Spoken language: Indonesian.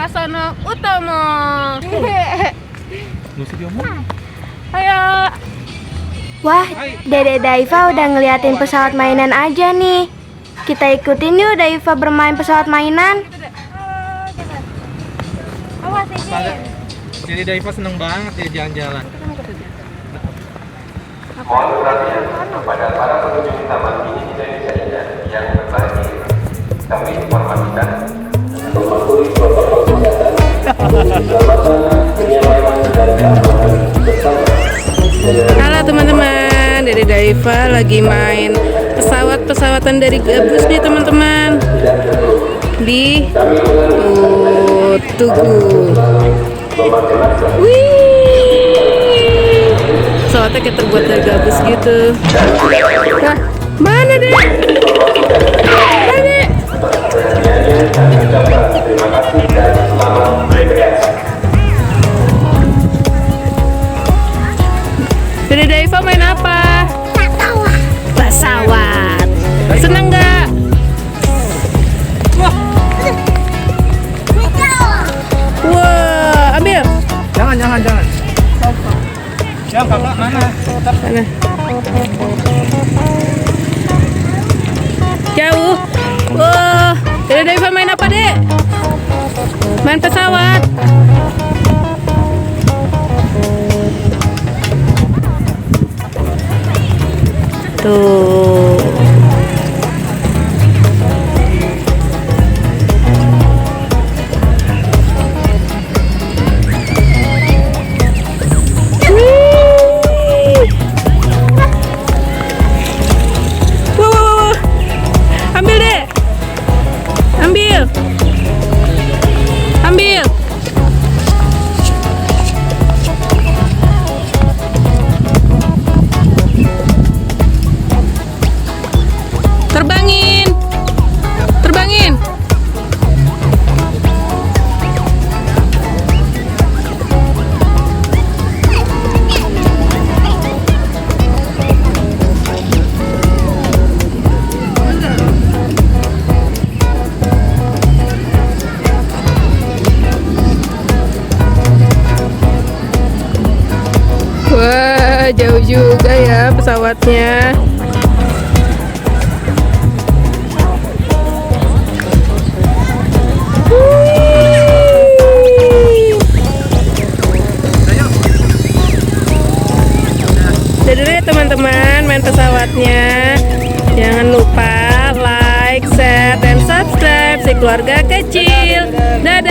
Sasono Utomo. Musik diomong. Ayo. Wah, Dede Daiva udah ngeliatin pesawat mainan aja nih. Kita ikutin yuk Daiva bermain pesawat mainan. Awas ini. Jadi Daiva seneng banget ya jalan-jalan. Mohon perhatian kepada para pengunjung taman mini Indonesia Indah yang berbahagia. Kami informasikan untuk mematuhi protokol kesehatan, keselamatan, kenyamanan dan keamanan bersama. Halo teman-teman, Dede Daiva lagi main pesawat-pesawatan dari Gabus nih teman-teman. Di Tugu. Wih, pesawatnya kayak terbuat dari gabus gitu. Wah, mana deh? Mana? Terima kasih dan selamat berkreasi. Dede Daiva main apa? Pesawat. Seneng nggak? Wah, ambil. Jangan. Yang kakak mana? Mana? Jauh. Wah, Dede Daiva main apa, Dek? Main pesawat. Tuh. Ambil deh. Ambil. Terbangin. Wah, jauh juga ya pesawatnya. Jadi teman-teman main pesawatnya. Jangan lupa like, share, dan subscribe si keluarga kecil. Dadah.